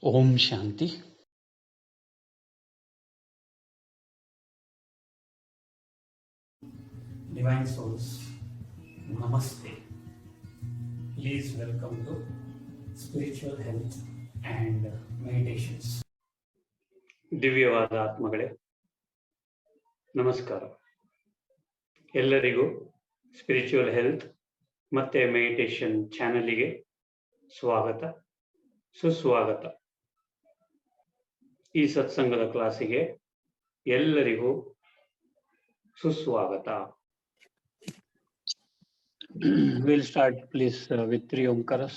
Om Shanti. Divine Souls, Namaste. Please welcome to Spiritual Health and Meditations. ದಿವ್ಯವಾದ ಆತ್ಮಗಳೇ, ನಮಸ್ಕಾರ. ಎಲ್ಲರಿಗೂ spiritual health ಮತ್ತೆ meditation ಚಾನೆಲ್ಗೆ ಸ್ವಾಗತ, ಸುಸ್ವಾಗತ. ಈ ಸತ್ಸಂಗದ ಕ್ಲಾಸಿಗೆ ಎಲ್ಲರಿಗೂ ಸುಸ್ವಾಗತ. We'll start please with 3 Omkaras.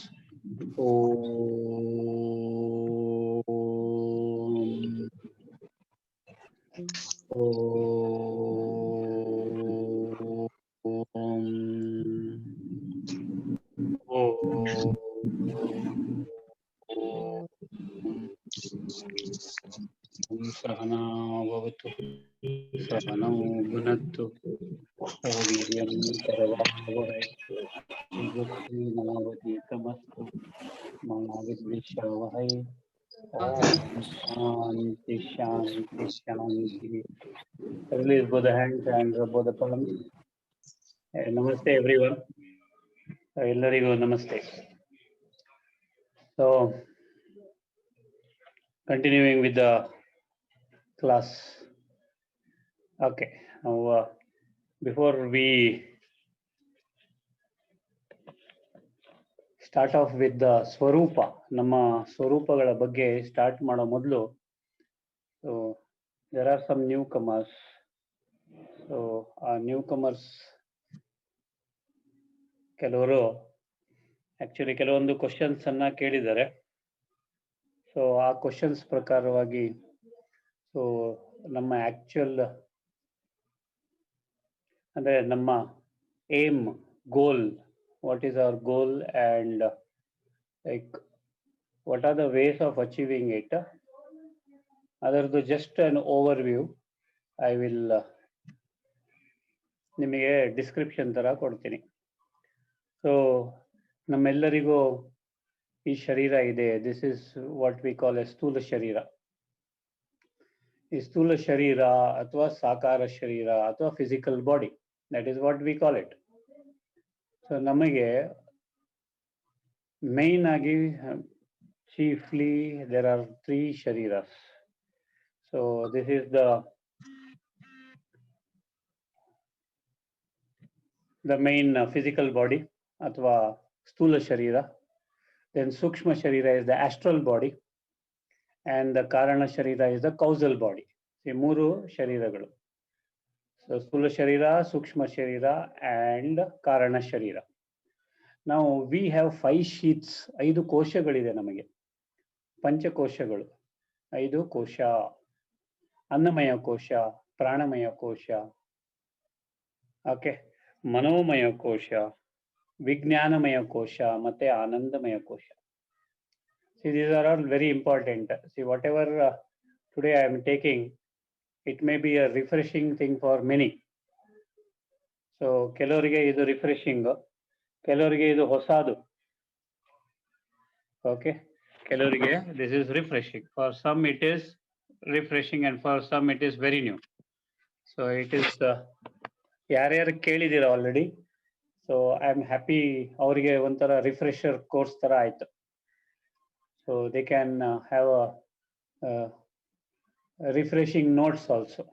सहना भवतु, सहनौ भुनक्तु, सह वीर्यं करवावहै, तेजस्विनावधीतमस्तु मा विद्विषावहै. Om Shanti Shanti Shanti. Release both the hands and both the palms. Namaste everyone. Ellarigu namaste. So, continuing with the class. Okay. Now, before we start off with the Swarupa, ನಮ್ಮ ಸ್ವರೂಪಗಳ ಬಗ್ಗೆ ಸ್ಟಾರ್ಟ್ ಮಾಡೋ ಮೊದಲು, so there are some newcomers. So newcomers ಕೆಲವರು actually ಕೆಲವೊಂದು questions ಅನ್ನ ಕೇಳಿದ್ದಾರೆ. So ಆ questions ಪ್ರಕಾರವಾಗಿ ಸೊ ನಮ್ಮ ಆಕ್ಚುಯಲ್ ಅಂದ್ರೆ ನಮ್ಮ aim, goal, what is our goal and like what are the ways of achieving it. ಅದರದ್ದು just an overview I will ನಿಮಗೆ ಡಿಸ್ಕ್ರಿಪ್ಷನ್ ತರ ಕೊಡ್ತೀನಿ. ಸೊ ನಮ್ಮೆಲ್ಲರಿಗೂ ಈ ಶರೀರ ಇದೆ. This is what we call A ಸ್ಥೂಲ ಶರೀರ. ಈ ಸ್ಥೂಲ ಶರೀರ ಅಥವಾ ಸಾಕಾರ ಶರೀರ ಅಥವಾ physical body, that is what we call it. So ನಮಗೆ ಮೇನ್ ಆಗಿ chiefly there are 3 shariras. So this is the main physical body ಅಥವಾ ಸ್ಥೂಲ ಶರೀರ. Then Sukshma Sharira is the astral body and the Karana Sharira is the causal body. ಈ 3 ಶರೀರಗಳು. So ಸ್ಥೂಲ ಶರೀರ, ಸೂಕ್ಷ್ಮ ಶರೀರ and ಕಾರಣ ಶರೀರ. Now we have 5 sheaths, 5 ಕೋಶಗಳಿದೆ ನಮಗೆ. ಪಂಚಕೋಶಗಳು, 5 ಕೋಶ. ಅನ್ನಮಯ ಕೋಶ, ಪ್ರಾಣಮಯ ಕೋಶ, ಓಕೆ, ಮನೋಮಯ ಕೋಶ, ವಿಜ್ಞಾನಮಯ ಕೋಶ ಮತ್ತೆ ಆನಂದಮಯ ಕೋಶ. See, these are all very important. See, whatever today I am taking, it may be a refreshing thing for many. So ಕೆಲವರಿಗೆ ಇದು ರಿಫ್ರೆಶಿಂಗ್, ಕೆಲವರಿಗೆ ಇದು ಹೊಸದು. ಓಕೆ, ಕೆಲವರಿಗೆ this is refreshing. For some it is refreshing and for some it is very new. So it is ಯಾರ್ಯಾರು ಕೇಳಿದ್ದೀರಾ already, so I am happy. ಅವರಿಗೆ ಒಂಥರ ರಿಫ್ರೆಶರ್ ಕೋರ್ಸ್ ತರ ಆಯ್ತು. So they can have refreshing notes also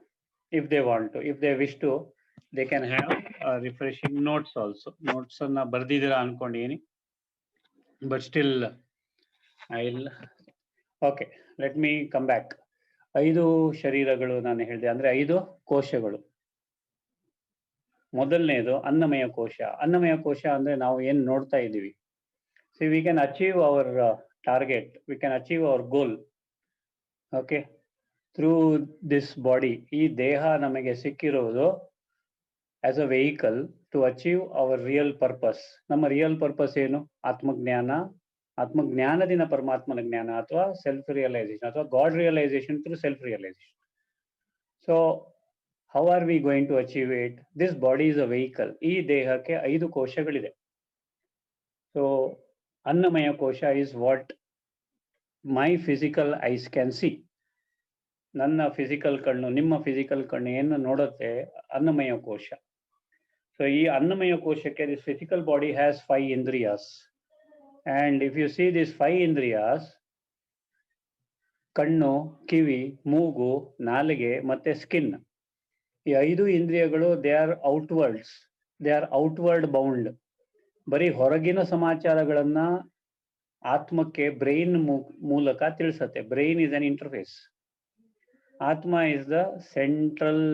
if they want to. If they wish to, they can have refreshing notes also. Notes ಅನ್ನ ಬರ್ದಿದ್ದೀರಾ ಅನ್ಕೊಂಡಿದ್ದೀನಿ, but still I will. Okay, let me come back. 5 ಶರೀರಗಳು ನಾನು ಹೇಳಿದೆ, ಅಂದ್ರೆ 5 ಕೋಶಗಳು. ಮೊದಲನೇದು ಅನ್ನಮಯ ಕೋಶ. ಅನ್ನಮಯ ಕೋಶ ಅಂದ್ರೆ ನಾವು ಏನ್ ನೋಡ್ತಾ ಇದ್ದೀವಿ. See we can achieve our target, we can achieve our goal, okay, through this body. ಈ ದೇಹ ನಮಗೆ ಸಿಕ್ಕಿರೋದು as a vehicle to achieve our real purpose. ನಮ್ಮ ರಿಯಲ್ ಪರ್ಪಸ್ ಏನು? ಆತ್ಮಜ್ಞಾನ. ಆತ್ಮಜ್ಞಾನದಿಂದ ಪರಮಾತ್ಮನ ಜ್ಞಾನ ಅಥವಾ ಸೆಲ್ಫ್ ರಿಯಲೈಸೇಷನ್ ಅಥವಾ God realisation through self realisation. So how are we going to achieve it? This body is a vehicle. ಈ ದೇಹಕ್ಕೆ 5 ಕೋಶಗಳಿದೆ. ಸೊ ಅನ್ನಮಯ ಕೋಶ is what my physical eyes can see. ನನ್ನ ಫಿಸಿಕಲ್ ಕಣ್ಣು, ನಿಮ್ಮ ಫಿಸಿಕಲ್ ಕಣ್ಣು ಏನು ನೋಡುತ್ತೆ? ಅನ್ನಮಯ ಕೋಶ. ಸೊ ಈ ಅನ್ನಮಯ ಕೋಶಕ್ಕೆ ದಿಸ್ ಫಿಸಿಕಲ್ ಬಾಡಿ ಹ್ಯಾಸ್ 5 ಇಂದ್ರಿಯಾಸ್. And if you see this 5 ಇಂದ್ರಿಯಾಸ್, ಕಣ್ಣು, ಕಿವಿ, ಮೂಗು, ನಾಲಿಗೆ ಮತ್ತೆ ಸ್ಕಿನ್, ಈ 5 ಇಂದ್ರಿಯಗಳು ದೇ ಆರ್ ಔಟ್ವರ್ಡ್ ಬೌಂಡ್. ಬರೀ ಹೊರಗಿನ ಸಮಾಚಾರಗಳನ್ನ ಆತ್ಮಕ್ಕೆ ಬ್ರೈನ್ ಮೂಲಕ ತಿಳಿಸತ್ತೆ. Brain is an interface. Atma is the central,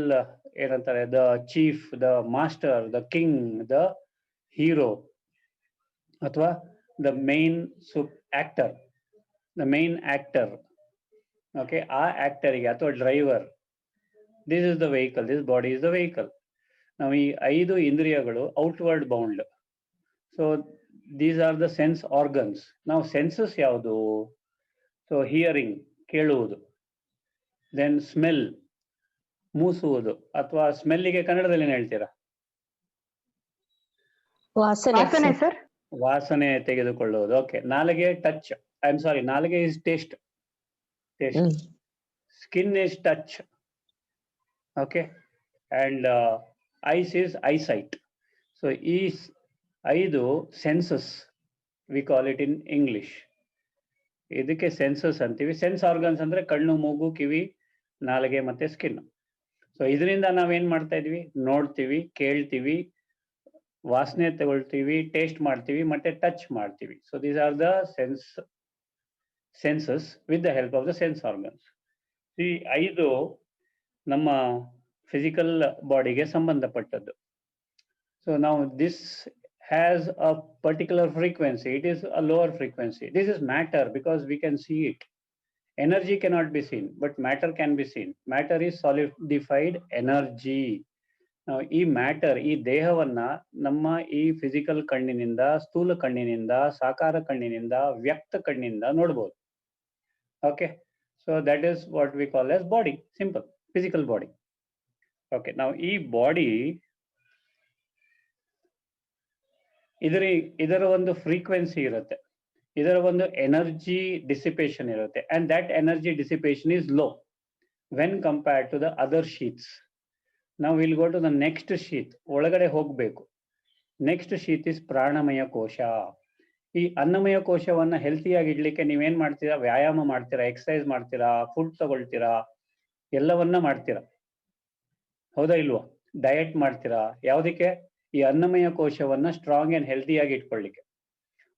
ಏನಂತಾರೆ, the chief, the master, the king, the hero, ಅಥವಾ ದ ಮೇನ್ ಆಕ್ಟರ್. ಓಕೆ, ಆ ಆಕ್ಟರಿಗೆ ಅಥವಾ driver, this is the vehicle, this body is the vehicle. ನಾವು ಈ 5 ಇಂದ್ರಿಯಗಳು outward bound. So these are the sense organs. ನಾವು senses ಯಾವುದು? So hearing, ಕೇಳುವುದು. ದೆನ್ ಸ್ಮೆಲ್, ಮೂಸುವುದು, ಅಥವಾ ಸ್ಮೆಲ್ಲಿಗೆ ಕನ್ನಡದಲ್ಲಿ ಏನು ಹೇಳ್ತೀರಾ? ವಾಸನೆ ತೆಗೆದುಕೊಳ್ಳುವುದು. ಓಕೆ. ನಾಲಿಗೆ ಟಚ್, ಐ ಆಮ್ ಸಾರಿ, ನಾಲಿಗೆ is taste. Skin is touch. Okay. And eyes is eyesight. So ಈ 5 senses, we call it in English. ಇದಕ್ಕೆ ಸೆನ್ಸಸ್ ಅಂತೀವಿ. ಸೆನ್ಸ್ ಆರ್ಗನ್ಸ್ ಅಂದ್ರೆ ಕಣ್ಣು, ಮೂಗು, ಕಿವಿ, ನಾಲಿಗೆ ಮತ್ತೆ ಸ್ಕಿನ್. ಸೊ ಇದರಿಂದ ನಾವೇನ್ ಮಾಡ್ತಾ ಇದೀವಿ? ನೋಡ್ತೀವಿ, ಕೇಳ್ತೀವಿ, ವಾಸನೆ ತಗೊಳ್ತೀವಿ, ಟೇಸ್ಟ್ ಮಾಡ್ತೀವಿ, ಮತ್ತೆ ಟಚ್ ಮಾಡ್ತೀವಿ. So these are the senses with the help of the sense organs. ಈ 5 ನಮ್ಮ ಫಿಸಿಕಲ್ ಬಾಡಿಗೆ ಸಂಬಂಧಪಟ್ಟದ್ದು. ಸೊ ನಾವು this has a particular frequency. It is a lower frequency. This is matter because we can see it. Energy cannot be seen, but matter can be seen. Matter is solidified energy. Now, ಈ matter, ಈ ದೇಹವನ್ನ ನಮ್ಮ ಈ physical ಕಣ್ಣಿನಿಂದ, ಸ್ಥೂಲ ಕಣ್ಣಿನಿಂದ, ಸಾಕಾರ ಕಣ್ಣಿನಿಂದ, ವ್ಯಕ್ತ ಕಣ್ಣಿನಿಂದ ನೋಡ್ಬೋದು. Okay. So that is what we call as body. Simple, physical body. Okay. ನಾವು ಈ ಬಾಡಿ, ಇದರ ಒಂದು ಫ್ರೀಕ್ವೆನ್ಸಿ ಇರುತ್ತೆ, ಇದರ ಒಂದು ಎನರ್ಜಿ ಡಿಸಿಪೇಷನ್ ಇರುತ್ತೆ. And that energy dissipation is low when compared to the other sheaths. ನಾವು will go to the next sheath, ಒಳಗಡೆ ಹೋಗ್ಬೇಕು. ನೆಕ್ಸ್ಟ್ ಶೀಟ್ ಇಸ್ ಪ್ರಾಣಮಯ ಕೋಶ. ಈ ಅನ್ನಮಯ ಕೋಶವನ್ನ ಹೆಲ್ತಿಯಾಗಿ ಇಡ್ಲಿಕ್ಕೆ ನೀವೇನ್ ಮಾಡ್ತೀರಾ? ವ್ಯಾಯಾಮ ಮಾಡ್ತೀರಾ, ಎಕ್ಸರ್ಸೈಸ್ ಮಾಡ್ತೀರಾ, ಫುಡ್ ತಗೊಳ್ತೀರಾ, ಎಲ್ಲವನ್ನ ಮಾಡ್ತೀರಾ, ಹೌದಾ ಇಲ್ವಾ? ಡಯಟ್ ಮಾಡ್ತೀರಾ. ಯಾವುದಕ್ಕೆ? ಈ ಅನ್ನಮಯ ಕೋಶವನ್ನ ಸ್ಟ್ರಾಂಗ್ ಅಂಡ್ ಹೆಲ್ತಿಯಾಗಿ ಇಟ್ಕೊಳ್ಳಿಕ್ಕೆ.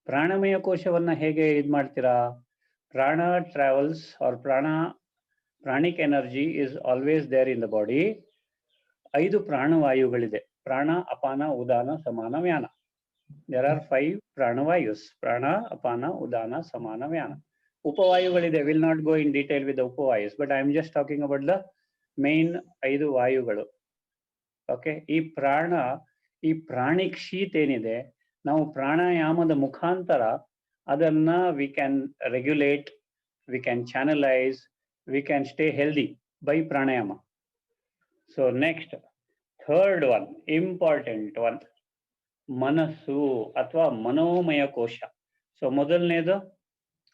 ಪ್ರಾಣಮಯ ಕೋಶವನ್ನ ಹೇಗೆ ಮಾಡ್ತೀರಾ? Prana travels or pranic energy is always there in the body. 5 ಪ್ರಾಣವಾಯುಗಳಿದೆ: ಪ್ರಾಣ, ಅಪಾನ, ಉದಾನ, ಸಮಾನ, ವ್ಯಾನ. ದೇರ್ ಆರ್ 5 ಪ್ರಾಣವಾಯುಸ್: ಪ್ರಾಣ, ಅಪಾನ, ಉದಾನ, ಸಮಾನ, ವ್ಯಾನ. ಉಪವಾಯುಗಳಿದೆ. Will not go in detail with the upavayus, but I am just talking about the main 5 ವಾಯುಗಳು. ಓಕೆ. ಈ ಪ್ರಾಣಿಕ್ ಶೀತ್ ಏನಿದೆ, ನಾವು ಪ್ರಾಣಾಯಾಮದ ಮುಖಾಂತರ ಅದನ್ನ we can regulate, we can channelize, we can stay healthy by pranayama. So next, third one, important one, ಮನಸ್ಸು ಅಥವಾ ಮನೋಮಯ ಕೋಶ. ಸೊ ಮೊದಲನೇದು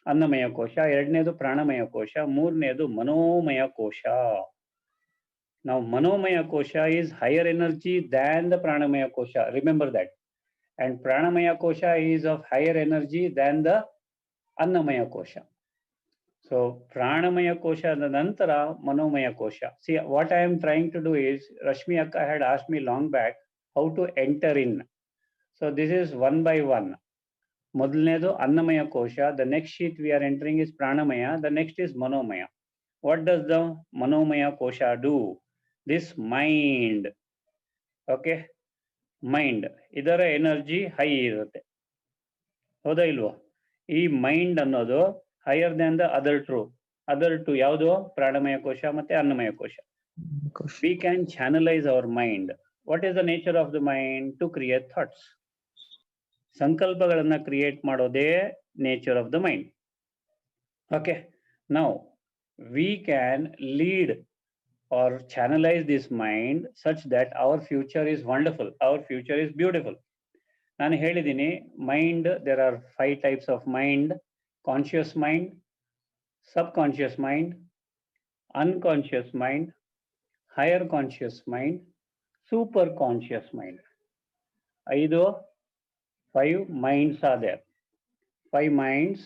ಅನ್ನಮಯ ಕೋಶ, ಎರಡನೇದು ಪ್ರಾಣಮಯ ಕೋಶ, ಮೂರನೇದು ಮನೋಮಯ ಕೋಶ. Now, Manomaya Kosha is higher energy than the Pranamaya Kosha. Remember that. And Pranamaya Kosha is of higher energy than the Annamaya Kosha. So, Pranamaya Kosha Nantara Manomaya Kosha. See, what I am trying to do is, Rashmi Akka had asked me long back how to enter in. So, this is one by one. Modalnedu Annamaya Kosha. The next sheet we are entering is Pranamaya. The next is Manomaya. What does the Manomaya Kosha do? This mind, okay, mind, ಇದರ energy high ಇರುತ್ತೆ, ಹೌದಾ ಇಲ್ವಾ? ಈ mind ಅನ್ನೋದು higher than the other two ಯಾವುದು? ಪ್ರಾಣಮಯ ಕೋಶ ಮತ್ತೆ ಅನ್ನಮಯ ಕೋಶ. We can channelize our mind. What is the nature of the mind? To create thoughts. ಸಂಕಲ್ಪಗಳನ್ನ ಕ್ರಿಯೇಟ್ ಮಾಡೋದೇ nature of the mind. Okay. Now we can lead or channelize this mind such that our future is wonderful, our future is beautiful. ನಾನು ಹೇಳಿದ್ದೀನಿ, mind, there are 5 types of mind: conscious mind, subconscious mind, unconscious mind, higher conscious mind, super conscious mind. 5 minds are there. 5 minds: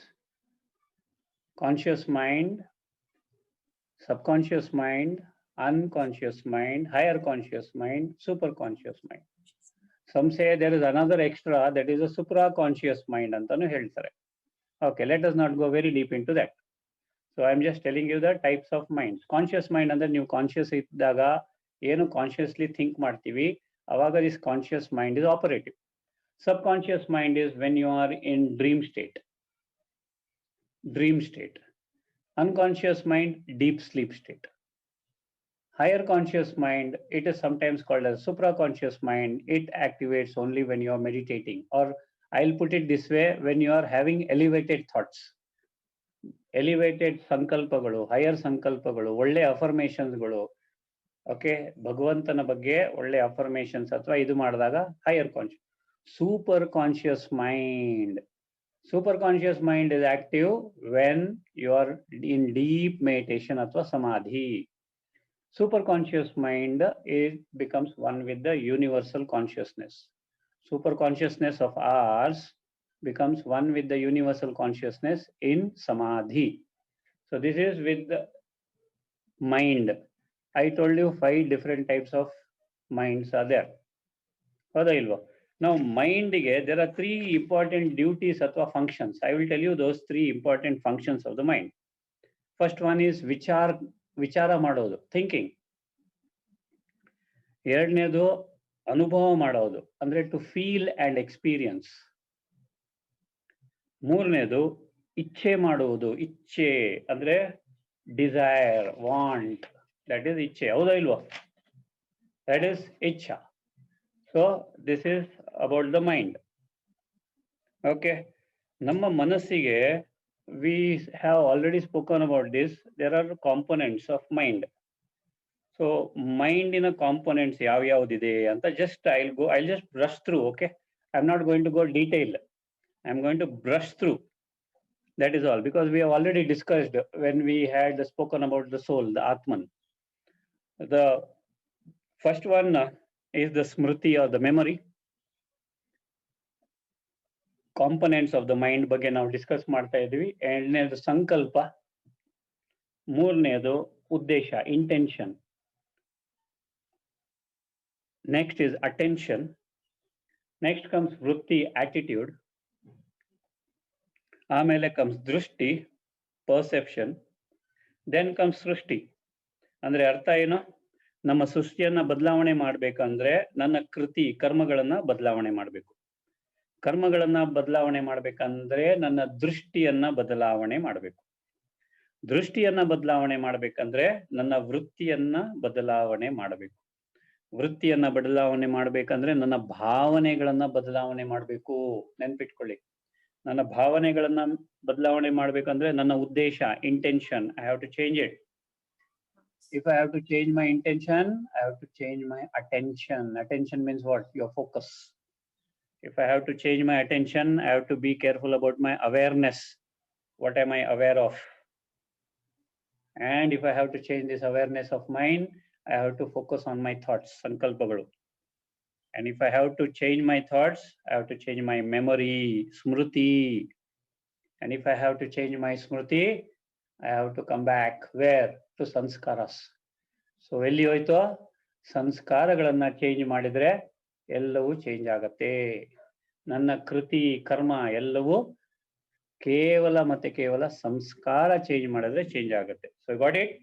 conscious mind, subconscious mind, unconscious mind, higher conscious mind, super conscious mind. Some say there is another extra, that is a supraconscious mind ಅಂತಾನು ಹೇಳ್ತಾರೆ. Okay, let us not go very deep into that. So I'm just telling you the types of minds. Conscious mind ಅಂದ್ರೆ ನೀವು conscious ಇದ್ದಾಗ ಏನು consciously think ಮಾಡ್ತೀವಿ ಅವಾಗ this conscious mind is operative. Subconscious mind is when you are in dream state. Unconscious mind, deep sleep state. Higher conscious mind, it is sometimes called as supraconscious mind. It activates only when you are meditating, or I'll put it this way, when you are having elevated thoughts. Elevated ಸಂಕಲ್ಪಗಳು, higher ಸಂಕಲ್ಪಗಳು, ಒಳ್ಳೆ ಅಫರ್ಮೇಷನ್ಸ್ಗಳು, okay, ಭಗವಂತನ ಬಗ್ಗೆ ಒಳ್ಳೆ affirmations ಅಥವಾ ಇದು ಮಾಡಿದಾಗ higher conscious. Super conscious mind. Super conscious mind is active when you are in deep meditation ಅಥವಾ samadhi. Super conscious mind becomes one with the universal consciousness. Super consciousness of ours becomes one with the universal consciousness in samadhi. So this is with the mind. I told you 5 different types of minds are there. ಹೌದಾ ಇಲ್ವಾ? Now mind ಗೆ there are 3 important duties ಅಥವಾ functions. I will tell you those 3 important functions of the mind. First one is ವಿಚಾರ ಮಾಡೋದು, thinking. ಎರಡನೇದು ಅನುಭವ ಮಾಡೋದು, ಅಂದ್ರೆ to feel and experience. ಮೂರನೇದು ಇಚ್ಛೆ ಮಾಡುವುದು, ಇಚ್ಛೆ ಅಂದ್ರೆ desire, want, that is ಇಚ್ಛೆ. ಹೌದಾ ಇಲ್ವಾ? That is ಇಚ್ಛಾ. So this is about the mind. Okay, ನಮ್ಮ ಮನಸ್ಸಿಗೆ, we have already spoken about this, there are components of mind. So ಮೈಂಡಿನ ಕಾಂಪೊನೆಂಟ್ಸ್ ಯಾವ್ಯಾವ್ದಿದೆ ಅಂತ I'll just brush through. Okay, I'm not going to go detail, I'm going to brush through, that is all, because we have already discussed when we had spoken about the soul, the Atman. The first one is the smriti or the memory. Components of the mind ಬಗ್ಗೆ ನಾವು discuss ಮಾಡ್ತಾ ಇದ್ವಿ. ಎರಡನೇದು ಸಂಕಲ್ಪ, ಮೂರನೇದು ಉದ್ದೇಶ, intention. Next is attention. Next comes ವೃತ್ತಿ, attitude. ಆಮೇಲೆ ಕಮ್ಸ್ ದೃಷ್ಟಿ, ಪರ್ಸೆಪ್ಷನ್. ದೆನ್ ಕಮ್ಸ್ ಸೃಷ್ಟಿ. ಅಂದ್ರೆ ಅರ್ಥ ಏನು? ನಮ್ಮ ಸೃಷ್ಟಿಯನ್ನ ಬದಲಾವಣೆ ಮಾಡ್ಬೇಕಂದ್ರೆ ನನ್ನ ಕರ್ಮಗಳನ್ನ ಬದಲಾವಣೆ ಮಾಡಬೇಕು. ಕರ್ಮಗಳನ್ನ ಬದಲಾವಣೆ ಮಾಡ್ಬೇಕಂದ್ರೆ ನನ್ನ ದೃಷ್ಟಿಯನ್ನ ಬದಲಾವಣೆ ಮಾಡಬೇಕು. ದೃಷ್ಟಿಯನ್ನ ಬದಲಾವಣೆ ಮಾಡ್ಬೇಕಂದ್ರೆ ನನ್ನ ವೃತ್ತಿಯನ್ನ ಬದಲಾವಣೆ ಮಾಡಬೇಕು. ವೃತ್ತಿಯನ್ನ ಬದಲಾವಣೆ ಮಾಡ್ಬೇಕಂದ್ರೆ ನನ್ನ ಭಾವನೆಗಳನ್ನ ಬದಲಾವಣೆ ಮಾಡಬೇಕು. ನೆನ್ಪಿಟ್ಕೊಳ್ಳಿ, ನನ್ನ ಭಾವನೆಗಳನ್ನ ಬದಲಾವಣೆ ಮಾಡ್ಬೇಕಂದ್ರೆ ನನ್ನ ಉದ್ದೇಶ, intention, I have to change it. If I have to change my intention, I have to change my attention. Attention means what? Your focus. If I have to change my attention, I have to be careful about my awareness. What am I aware of? And if I have to change this awareness of mine, I have to focus on my thoughts, sankalpagalu. And if I have to change my thoughts, I have to change my memory, smriti. And if I have to change my smriti, I have to come back where? To sanskaras. So ಎಲ್ಲಿ ಹೋಯ್ತು? ಸಂಸ್ಕಾರಗಳನ್ನ change ಮಾಡಿದ್ರೆ ಎಲ್ಲವೂ change ಆಗತ್ತೆ. ನನ್ನ ಕರ್ಮ ಎಲ್ಲವೂ ಕೇವಲ ಸಂಸ್ಕಾರ ಚೇಂಜ್ ಮಾಡಿದ್ರೆ ಚೇಂಜ್ ಆಗುತ್ತೆ. So got it?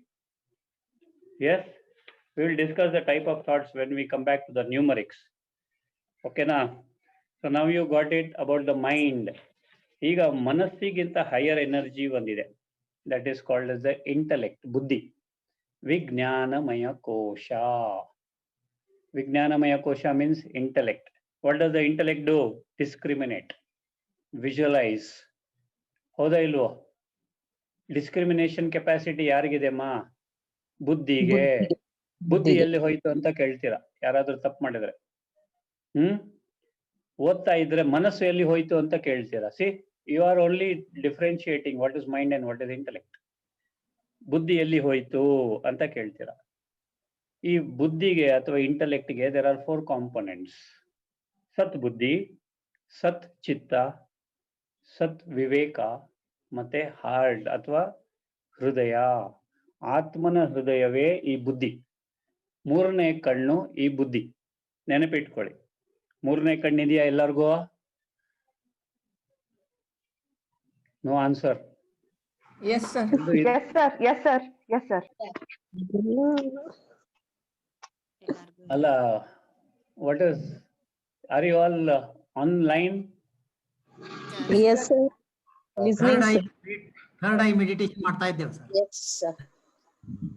Yes, we will discuss the type of thoughts when we come back to the numerics. Okay na? So now you got it about the mind. ಈಗ ಮನಸ್ಸಿಗಿಂತ higher energy ಒಂದಿದೆ, that is called as the intellect, ಬುದ್ಧಿ. ವಿಜ್ಞಾನಮಯ ಕೋಶ. Vijnanamaya kosha means intellect. What does the intellect do? Discriminate, visualize. ಹೌದಾ ಇಲ್ವೋ? Discrimination capacity ಯಾರಿಗಿದೆಮ್ಮ? ಬುದ್ಧಿಗೆ. ಬುದ್ಧಿ ಎಲ್ಲಿ ಹೋಯ್ತು ಅಂತ ಕೇಳ್ತೀರಾ ಯಾರಾದ್ರೂ ತಪ್ಪು ಮಾಡಿದ್ರೆ. ಓದ್ತಾ ಇದ್ರೆ ಮನಸ್ಸು ಎಲ್ಲಿ ಹೋಯ್ತು ಅಂತ ಕೇಳ್ತೀರಾ. See, you are only differentiating what is mind and what is intellect. ಬುದ್ಧಿ ಎಲ್ಲಿ ಹೋಯ್ತು ಅಂತ ಕೇಳ್ತೀರಾ. ಈ ಬುದ್ಧಿಗೆ ಅಥವಾ ಇಂಟೆಲೆಕ್ಟ್ಗೆ ದೇರ್ ಆರ್ 4 ಕಾಂಪೊನೆಂಟ್ಸ್. ಸತ್ ಬುದ್ಧಿ, ಸತ್ ಚಿತ್ತ, ಸತ್ ವಿವೇಕ ಮತ್ತೆ ಹಾರ್ಟ್ ಅಥವಾ ಹೃದಯ. ಆತ್ಮನ ಹೃದಯವೇ ಈ ಬುದ್ಧಿ. ಮೂರನೇ ಕಣ್ಣು ಈ ಬುದ್ಧಿ. ನೆನಪಿಟ್ಕೊಳ್ಳಿ. ಮೂರನೇ ಕಣ್ಣಿದೆಯಾ ಎಲ್ಲರಿಗೂ? No answer. Yes, sir. Yes, sir. Yes, sir. Yes, sir. ಅಲ್ಲ, what is, are you all online? Yes, sir. Listening, Third eye meditation ಮಾಡ್ತಾ ಇದ್ದೇವೆ sir. Yes, sir.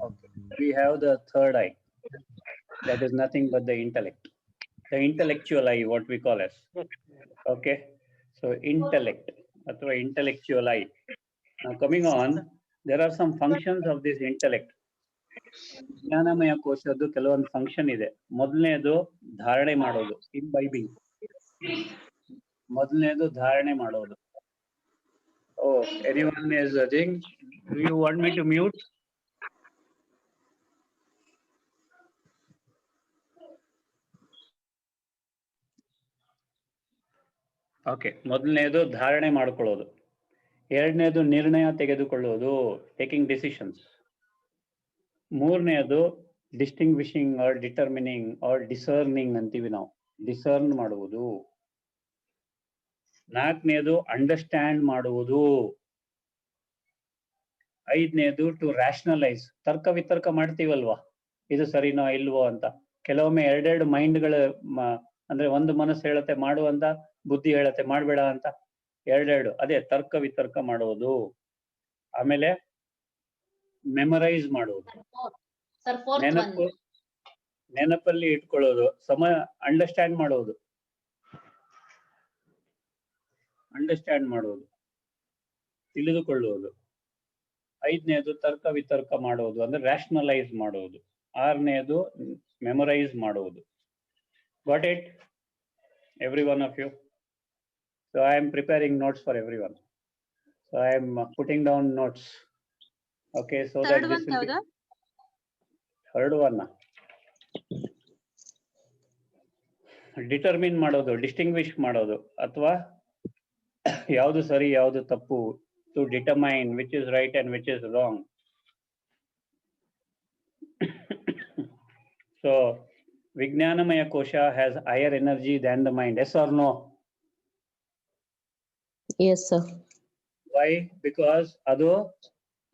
Okay. We have the third eye. That is nothing but the intellect. The intellectual eye, what we call as. Okay. So intellect ಅಥವಾ intellectual eye. Now coming on, there are some functions of this intellect. ಜ್ಞಾನಮಯ ಕೋಶದ್ದು ಕೆಲವೊಂದು function ಇದೆ. ಮೊದಲನೇದು ಧಾರಣೆ ಮಾಡೋದು, ಇಂಬೈಬಿಂಗ್. ಮೊದಲನೇದು ಧಾರಣೆ ಮಾಡೋದು. Oh, anyone is a thing? Do you want me to mute? Okay, ಮೊದಲನೇದು ಧಾರಣೆ ಮಾಡ್ಕೊಳ್ಳೋದು. ಎರಡನೇದು ನಿರ್ಣಯ ತೆಗೆದುಕೊಳ್ಳೋದು, ಟೇಕಿಂಗ್ ಡಿಸಿಷನ್ಸ್. ಮೂರನೇದು ಡಿಸ್ಟಿಂಗ್ವಿಶಿಂಗ್ ಆರ್ ಡಿಟರ್ಮಿನಿಂಗ್ ಆರ್ ಡಿಸರ್ನಿಂಗ್ ಅಂತೀವಿ ನಾವು, ಡಿಸರ್ನ್ ಮಾಡುವುದು. ನಾಲ್ಕನೇದು ಅಂಡರ್ಸ್ಟ್ಯಾಂಡ್ ಮಾಡುವುದು. ಐದನೇದು ಟು ರ್ಯಾಷನಲೈಸ್, ತರ್ಕ ವಿತರ್ಕ ಮಾಡ್ತೀವಲ್ವಾ, ಇದು ಸರಿನೋ ಇಲ್ವೋ ಅಂತ. ಕೆಲವೊಮ್ಮೆ ಎರಡೆರಡು ಮೈಂಡ್ಗಳ ಅಂದ್ರೆ ಒಂದು ಮನಸ್ಸು ಹೇಳತ್ತೆ ಮಾಡು ಅಂತ, ಬುದ್ಧಿ ಹೇಳತ್ತೆ ಮಾಡ್ಬೇಡ ಅಂತ, ಎರಡೆರಡು, ಅದೇ ತರ್ಕ ವಿತರ್ಕ ಮಾಡುವುದು. ಆಮೇಲೆ ಮೆಮರೈಸ್ ಮಾಡುವುದು, ನೆನಪಲ್ಲಿ ಇಟ್ಕೊಳ್ಳೋದು. ಅಂಡರ್ಸ್ಟ್ಯಾಂಡ್ ಮಾಡುವುದು, ತಿಳಿದುಕೊಳ್ಳುವುದು. ಐದನೇದು ತರ್ಕ ವಿತರ್ಕ ಮಾಡುವುದು ಅಂದ್ರೆ ರ್ಯಾಷನಲೈಸ್ ಮಾಡುವುದು. ಆರನೇದು ಮೆಮರೈಸ್ ಮಾಡುವುದು. Got it every one of you? So I am preparing notes for everyone. So I am putting down notes. Okay, so that this will be third one. Determine ಮಾಡೋದು, ಡಿಸ್ಟಿಂಗ್ವಿಶ್ ಮಾಡೋದು, ಅಥವಾ ಯಾವುದು ಸರಿ ಯಾವುದು ತಪ್ಪು, to determine which is right and which is wrong. So vijnanamaya kosha has higher energy than the mind. Yes or no? Yes, sir. Why? Because ಅದು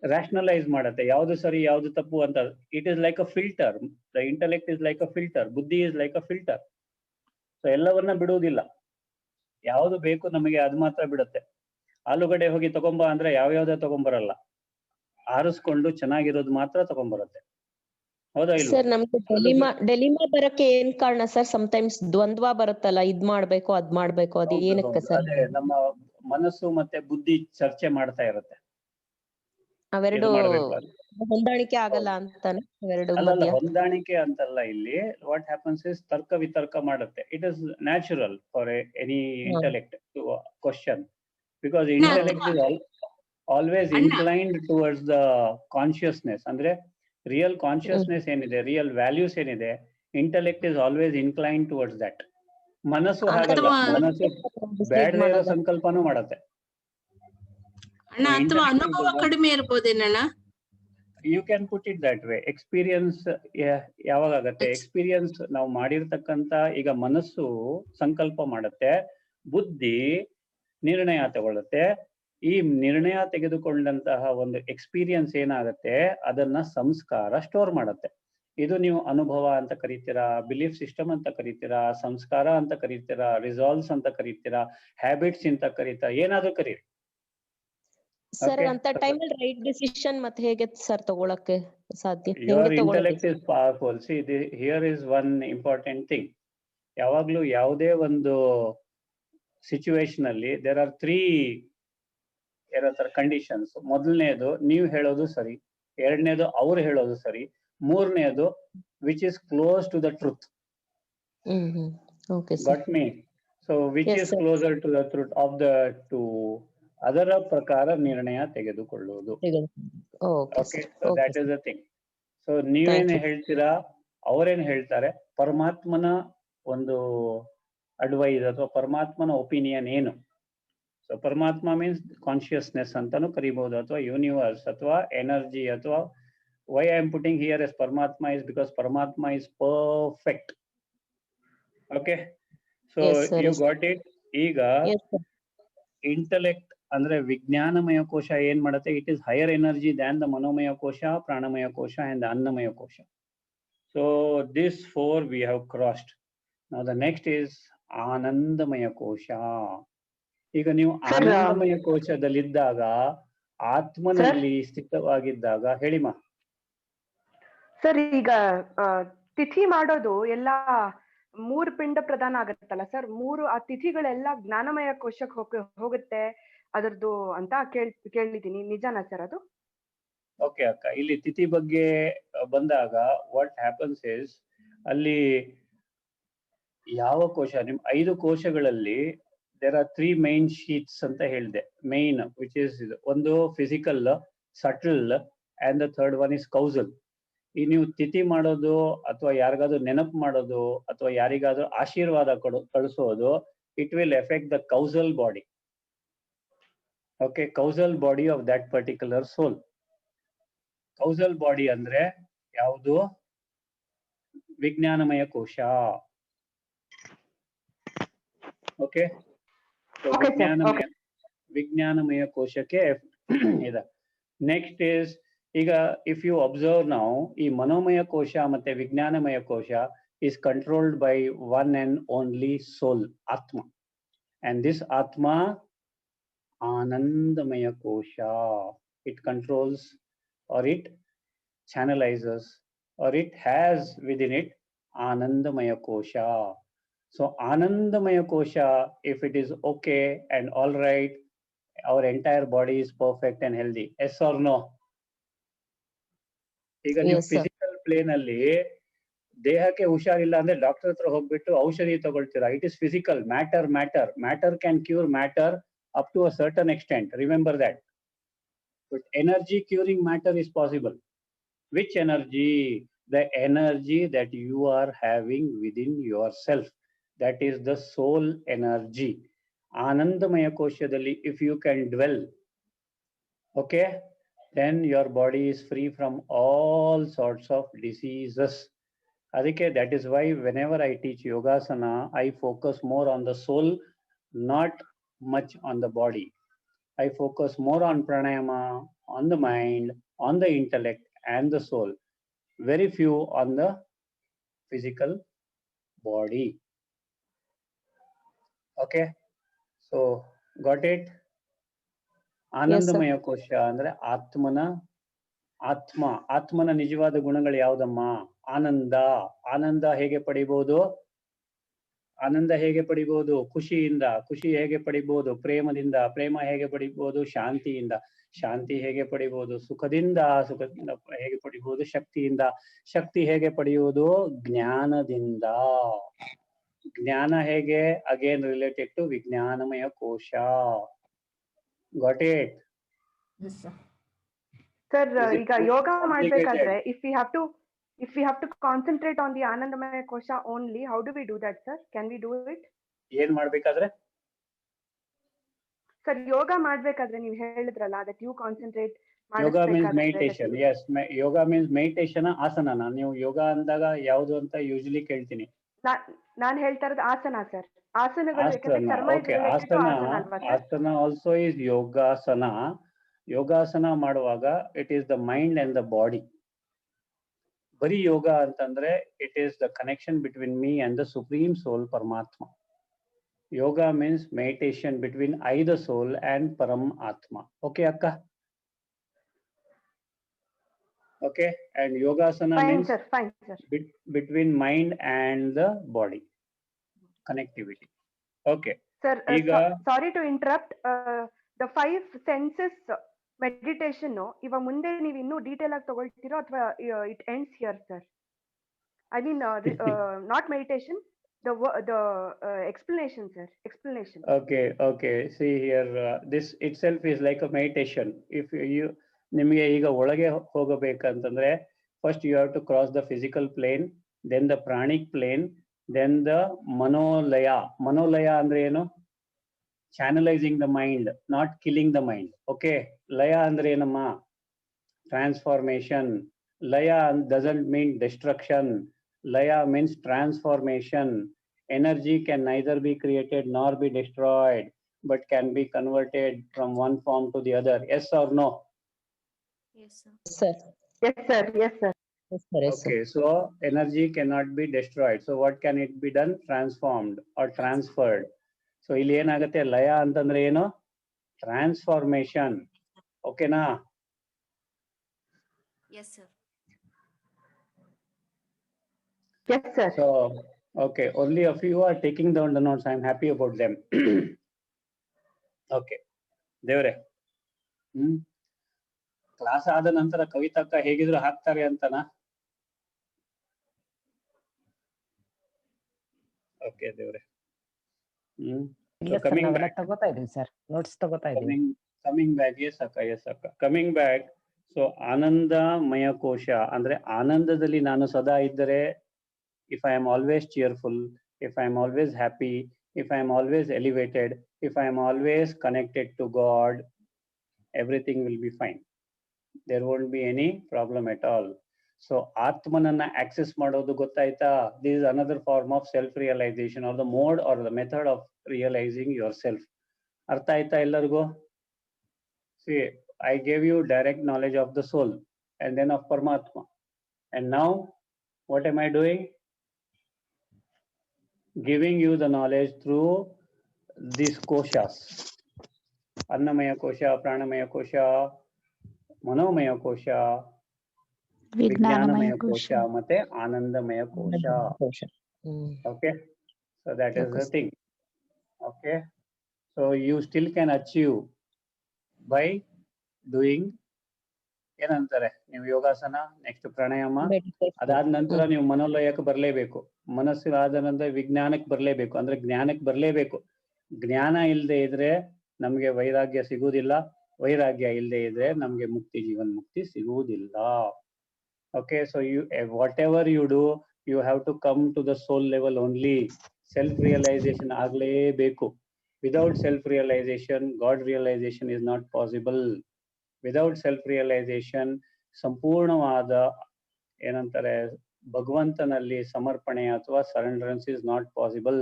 rationalize ಮಾಡುತ್ತೆ, ಯಾವುದು ಸರಿ ಯಾವುದು ತಪ್ಪು ಅಂತ. It is like a filter. The intellect is like a filter. ಬುದ್ಧಿ is like a filter. So ಎಲ್ಲವನ್ನ ಬಿಡುವುದಿಲ್ಲ, ಯಾವುದು ಬೇಕು ನಮಗೆ ಅದು ಮಾತ್ರ ಬಿಡುತ್ತೆ. ಆಲೂಗಡ್ಡೆ ಹೋಗಿ ತಗೊಂಬ ಅಂದ್ರೆ ಯಾವ್ಯಾವ್ದೇ ತಗೊಂಬರಲ್ಲ, ಆರಿಸ್ಕೊಂಡು ಚೆನ್ನಾಗಿರೋದು ಮಾತ್ರ ತಗೊಂಬರುತ್ತೆ. ಹೌದಾ ಇಲ್ಲ? ಸರ್, ನಮ್ಗೆ ಡೆಲಿಮಾ ಬರಕ್ಕೆ ಏನ್ ಕಾರಣ ಸರ್? ಸಮಟೈಮ್ಸ್ ದ್ವಂದ್ವ ಬರುತ್ತಲ್ಲ, ಇದ್ ಮಾಡ್ಬೇಕು ಅದ್ ಮಾಡ್ಬೇಕು, ಅದು ಏನಕ್ಕೆ ಸರ್? ಅದೇ ನಮ್ಮ ಮನಸ್ಸು ಮತ್ತೆ ಬುದ್ಧಿ ಚರ್ಚೆ ಮಾಡ್ತಾ ಇರುತ್ತೆ. ಅವೆರಡು ಹೊಂದಾಣಿಕೆ ಆಗಲ್ಲ ಅಂತಾನೆ? ಅವೆರಡು ಅಲ್ಲ, ಹೊಂದಾಣಿಕೆ ಅಂತಲ್ಲ ಇಲ್ಲಿ. ವಾಟ್ ಹ್ಯಾಪನ್ಸ್ ಇಸ್ ತರ್ಕ ವಿತರ್ಕ ಮಾಡುತ್ತೆ. It is natural for any intellect to question, because intellect is always inclined towards the consciousness. ಅಂದ್ರೆ ರಿಯಲ್ ಕಾನ್ಶಿಯಸ್ನೆಸ್ ಏನಿದೆ, ರಿಯಲ್ ವ್ಯಾಲ್ಯೂಸ್ ಏನಿದೆ, intellect is always inclined towards that. ಮನಸ್ಸು ಹಾಗಲ್ಲ, ಮನಸ್ಸು ಬೇಡದೇ ಇರೋ ಸಂಕಲ್ಪನೂ ಮಾಡತ್ತೆ. ಅಥವಾ ಅನುಭವ ಕಡಿಮೆ ಇರ್ಬೋದೇನಣ್ಣ? You can put it that way. Experience ಯಾವಾಗ ಆಗತ್ತೆ? ಎಕ್ಸ್ಪೀರಿಯನ್ಸ್ ನಾವು ಮಾಡಿರ್ತಕ್ಕಂತ, ಈಗ ಮನಸ್ಸು ಸಂಕಲ್ಪ ಮಾಡುತ್ತೆ, ಬುದ್ಧಿ ನಿರ್ಣಯ ತಗೊಳುತ್ತೆ. ಈ ನಿರ್ಣಯ ತೆಗೆದುಕೊಂಡಂತಹ ಒಂದು ಎಕ್ಸ್ಪೀರಿಯನ್ಸ್ ಏನಾಗತ್ತೆ, ಅದನ್ನ ಸಂಸ್ಕಾರ ಸ್ಟೋರ್ ಮಾಡುತ್ತೆ. ಇದು ನೀವು ಅನುಭವ ಅಂತ ಕರಿತೀರಾ, ಬಿಲೀಫ್ ಸಿಸ್ಟಮ್ ಅಂತ ಕರಿತೀರಾ, ಸಂಸ್ಕಾರ ಅಂತ ಕರಿತೀರಾ, ರಿಸಾಲ್ವ್ಸ್ ಅಂತ ಕರಿತೀರಾ, ಹ್ಯಾಬಿಟ್ಸ್ ಅಂತ ಕರೀತಾ, ಏನಾದ್ರೂ ಕರೀರಿ. ಸರ್, ಅಂತ ಟೈಮಲ್ಲಿ ರೈಟ್ ಡಿಸಿಷನ್ ಮತ್ತೆ ಹೇಗೆ ಸರ್ ತಗೊಳಕ್ಕೆ ಸಾಧ್ಯ? Your intellect is powerful. C, here is one important thing. ಯಾವಾಗ್ಲೂ ಯಾವುದೇ ಒಂದು ಸಿಚುವೇಶನ್ ಅಲ್ಲಿ ದೇರ್ ಆರ್ 3 ಕಂಡೀಷನ್ಸ್. ಮೊದಲನೇದು ನೀವು ಹೇಳೋದು ಸರಿ, ಎರಡನೇದು ಅವ್ರು ಹೇಳೋದು ಸರಿ, ಮೂರನೇದು which is close to the truth. Got me? So which is closer to the truth of the two, ಅದರ ಪ್ರಕಾರ ನಿರ್ಣಯ ತೆಗೆದುಕೊಳ್ಳುವುದು. Okay okay, sir. So okay that is the thing. So ನೀವೇನ್ Thank you. ಹೇಳ್ತೀರಾ, ಅವರೇನ್ ಹೇಳ್ತಾರೆ, ಪರಮಾತ್ಮನ ಒಂದು ಅಡ್ವೈಸ್ ಅಥವಾ ಪರಮಾತ್ಮನ ಒಪಿನಿಯನ್ ಏನು? ಸೊ ಪರಮಾತ್ಮ ಮೀನ್ಸ್ ಕಾನ್ಶಿಯಸ್ನೆಸ್ ಅಂತಾನು ಕರಿಬಹುದು, ಅಥವಾ ಯೂನಿವರ್ಸ್, ಅಥವಾ ಎನರ್ಜಿ, ಅಥವಾ why I am putting here as paramatma is because paramatma is perfect. Okay, so Yes, sir. You Yes. Got it. ಈಗ Yes, sir. ಇಂಟೆಲೆಕ್ಟ್ ಅಂದ್ರೆ ವಿಜ್ಞಾನಮಯ ಕೋಶ ಏನ್ ಮಾಡುತ್ತೆ, it is higher energy than the manomaya kosha, pranamaya kosha and annamaya kosha. So this four we have crossed. Now the next is anandamaya kosha. ಈಗ ನೀವು Sir, ಆನಂದಮಯ ಕೋಶದಲ್ಲಿದ್ದಾಗ, ಆತ್ಮನಲ್ಲಿ ಸ್ಥಿತವಾಗಿದ್ದಾಗ, ಹೇಳಿಮ್ಮ. ಸರ್ ಈಗ ತಿಥಿ ಮಾಡೋದು ಎಲ್ಲ 3 ಪಿಂಡ ಪ್ರದಾನ ಆಗತ್ತಲ್ಲ ಸರ್, ಆ ತಿಥಿಗಳೆಲ್ಲ ಜ್ಞಾನಮಯ ಕೋಶಕ್ಕೆ ಹೋಗುತ್ತೆ ಅದರದ್ದು ಅಂತ ಕೇಳಿದೀನಿ, ನಿಜಾನಾ ಸರ್ ಅದು? ಓಕೆ ಅಕ್ಕ, ಇಲ್ಲಿ ತಿಥಿ ಬಗ್ಗೆ ಬಂದಾಗ ವಾಟ್ ಹ್ಯಾಪನ್ಸ್ ಇಸ್, ಅಲ್ಲಿ ಯಾವ ಕೋಶ, ನಿಮ್ 5 ಕೋಶಗಳಲ್ಲಿ ದೇರ್ ಆರ್ 3 ಮೈನ್ ಶೀಟ್ಸ್ ಅಂತ ಹೇಳಿದೆ. ಮೈನ್ ವಿಚ್ ಇಸ್ ಒಂದು physical, subtle and the third one is causal. ಈ ನೀವು ತಿಥಿ ಮಾಡೋದು, ಅಥವಾ ಯಾರಿಗಾದ್ರೂ ನೆನಪು ಮಾಡೋದು, ಅಥವಾ ಯಾರಿಗಾದ್ರೂ ಆಶೀರ್ವಾದ ಕಳಿಸೋದು, it will effect the causal body. Okay, causal body of that particular soul. Causal body ಅಂದ್ರೆ ಯಾವುದು? ವಿಜ್ಞಾನಮಯ ಕೋಶ. Okay, Okay, sir. ವಿಜ್ಞಾನಮಯ ಕೋಶಕ್ಕೆ ಇದೆ. ನೆಕ್ಸ್ಟ್ ಇಸ್, ಈಗ ಇಫ್ ಯು ಅಬ್ಸರ್ವ್ ನಾವು, ಈ ಮನೋಮಯ ಕೋಶ ಮತ್ತೆ ವಿಜ್ಞಾನಮಯ ಕೋಶ is controlled by one and only soul, Atma. And this Atma, Anandamaya Kosha, it controls or it channelizes or it has within it Anandamaya Kosha. So Anandamaya Kosha, if it is okay and all right, our entire body is perfect and healthy. Yes or no? ಈಗ ನೀವು Yes, sir. Physical plane ಅಲ್ಲಿ ದೇಹಕ್ಕೆ ಹುಷಾರಿಲ್ಲ ಅಂದ್ರೆ doctor ಹತ್ರ ಹೋಗ್ಬಿಟ್ಟು ಔಷಧಿ ತಗೊಳ್ತೀರಾ. It is physical. Matter can cure matter up to a certain extent. Remember that. But energy curing matter is possible. Which energy? The energy that you are having within yourself, that is the soul energy. ಆನಂದಮಯ ಕೋಶದಲ್ಲಿ if you can dwell, okay, then your body is free from all sorts of diseases. Adike, that is why whenever I teach yogasana, I focus more on the soul, not much on the body. I focus more on pranayama, on the mind, on the intellect and the soul. Very few on the physical body. Okay, so got it? ಆನಂದಮಯ ಕೋಶ ಅಂದ್ರೆ ಆತ್ಮನ ನಿಜವಾದ ಗುಣಗಳು ಯಾವ್ದಮ್ಮ? ಆನಂದ ಹೇಗೆ ಪಡಿಬಹುದು? ಖುಷಿಯಿಂದ. ಖುಷಿ ಹೇಗೆ ಪಡಿಬಹುದು? ಪ್ರೇಮ ಹೇಗೆ ಪಡಿಬಹುದು? ಶಾಂತಿ ಹೇಗೆ ಪಡಿಬಹುದು? ಸುಖದಿಂದ ಹೇಗೆ ಪಡಿಬಹುದು? ಶಕ್ತಿ ಹೇಗೆ ಪಡೆಯುವುದು? ಜ್ಞಾನದಿಂದ. ಜ್ಞಾನ ಹೇಗೆ? ಅಗೇನ್ ರಿಲೇಟೆಡ್ ಟು ವಿಜ್ಞಾನಮಯ ಕೋಶ. Got it? Yes, sir. Sir, Is it ಈಗ too ಯೋಗ ಮಾಡ್ಬೇಕಾದ್ರೆ complicated? if we have to concentrate on the Anandamaya Kosha only, how do we do that, sir? Can we do it? ಏನ್ ಮಾಡ್ಬೇಕಾದ್ರೆ? Sir, ಯೋಗ ಮಾಡ್ಬೇಕಾದ್ರೆ ನೀವು ಹೇಳಿದ್ರಲ್ಲ, that you concentrate yoga means ಮಾಡಿಸ್ಬೇಕಾದ್ರೆ meditation. Yes, yoga means meditation. ಆಸನನ ನೀವು ಯೋಗ ಅಂದಾಗ ಯಾವುದು ಅಂತ ಯೂಶಲಿ ಕೇಳ್ತೀನಿ. ನಾನ್ ಹೇಳ್ತಾ ಇರೋದು ಆಸನ ಸರ್. ಆಸನಗಳು ಯಾಕಂದ್ರೆ ಆಸನ. ಚರ್ಮ ಓಕೆ, ಆಸನ ಆಲ್ಸೋ ಇಸ್ ಯೋಗಾಸನ. ಯೋಗಾಸನ ಮಾಡುವಾಗ it is the mind and the body. ಬರೀ ಯೋಗ ಅಂತಂದ್ರೆ it is the connection between me and the supreme soul paramatma. Yoga means meditation between I the soul and paramatma. Okay ಅಕ್ಕ? Okay, and yogasana means fine sir. Between mind and the body connectivity. Okay, Sir, Iga, sorry to interrupt. The 5 senses meditation iva munde ನೀವು ಇನ್ನೂ detail ಆಗಿ ತಗೊಳ್ತೀರೋ ಅಥವಾ it ends here, sir? I mean not meditation, the explanation, sir. Explanation. Okay, see here, this itself is like a meditation. If you ನಿಮಗೆ ಈಗ ಒಳಗೆ ಹೋಗಬೇಕಂತಂದ್ರೆ first you have to cross the physical plane, then the pranic plane, then the manolaya. ಮನೋಲಯ ಅಂದ್ರೆ ಏನು? Channelizing the mind, not killing the mind. Okay, ಲಯ ಅಂದ್ರೆ ಏನಮ್ಮ? Transformation. Laya doesn't mean destruction. Laya means transformation. Energy can neither be created nor be destroyed, but can be converted from one form to the other. Yes or no? Yes, sir. Sir. Yes, sir. Yes, sir. Yes, sir. Yes, sir. Okay, so energy cannot be destroyed. So what can it be done? Transformed or transferred. So ಇಲ್ಲಿ ಏನಾಗುತ್ತೆ? ಲಯ ಅಂತಂದ್ರೆ ಏನು? Transformation. ಓಕೆನಾ? Yes, sir. Yes, sir. So, okay, only a few are taking down the notes. I'm happy about them. Okay, ದೇವ್ರೆ. Class ಆದ ನಂತರ ಕವಿತಕ್ಕ ಹೇಗಿದ್ರು ಹಾಕ್ತಾರೆ ಅಂತನಾ? ಓಕೆ ದೇವ್ರೆ. ತಗೋತಾ ಇದೀವಿ ಸರ್, ನೋಟ್ಸ್ ತಗೋತಾ ಇದೀವಿ. Coming back. ಎಸ್ ಅಕ್ಕ. Coming back. ಸೊ ಆನಂದಮಯ ಕೋಶ ಅಂದ್ರೆ ಆನಂದದಲ್ಲಿ ನಾನು ಸದಾ ಇದ್ದರೆ, if I am always cheerful, if I am always happy, if I am always elevated, if I am always connected to God, everything will be fine. There won't be any problem at all. So Atmanana access ಮಾಡೋದು ಗೊತ್ತಾಯ್ತಾ? This is another form of self-realization, or the mode or the method of realizing yourself. ಅರ್ಥ ಆಯ್ತಾ ಎಲ್ಲರಿಗೂ? See, I gave you direct knowledge of the soul and then of Paramatma. And now, what am I doing? Giving you the knowledge through these koshas. Annamaya kosha, pranamaya kosha, manomaya kosha, vijnanamaya kosha, ಮತ್ತೆ ಆನಂದಮಯ kosha. Okay, so that is the thing. Okay, so you still can achieve by doing ಏನಂತಾರೆ ನೀವು ಯೋಗಾಸನ, next ಪ್ರಾಣಾಯಾಮ, ಅದಾದ ನಂತರ ನೀವು ಮನೋಲಯಕ್ಕೆ ಬರ್ಲೇಬೇಕು. ಮನಸ್ಸು ಆದ ನಂತರ ವಿಜ್ಞಾನಕ್ಕೆ ಬರ್ಲೇಬೇಕು, ಅಂದ್ರೆ ಜ್ಞಾನಕ್ಕೆ ಬರ್ಲೇಬೇಕು. ಜ್ಞಾನ ಇಲ್ಲದೆ ಇದ್ರೆ ನಮ್ಗೆ ವೈರಾಗ್ಯ ಸಿಗುವುದಿಲ್ಲ, ವೈರಾಗ್ಯ ಇಲ್ಲದೆ ಇದ್ರೆ ನಮ್ಗೆ ಮುಕ್ತಿ, ಜೀವನ್ ಮುಕ್ತಿ ಸಿಗುವುದಿಲ್ಲ. Okay, so you whatever you do, you have to come to the soul level only. Self realisation ಆಗ್ಲೇಬೇಕು. Without self realisation God realisation is not possible. Without self realisation ಸಂಪೂರ್ಣವಾದ ಏನಂತಾರೆ ಭಗವಂತನಲ್ಲಿ ಸಮರ್ಪಣೆ ಅಥವಾ surrenderance is not possible.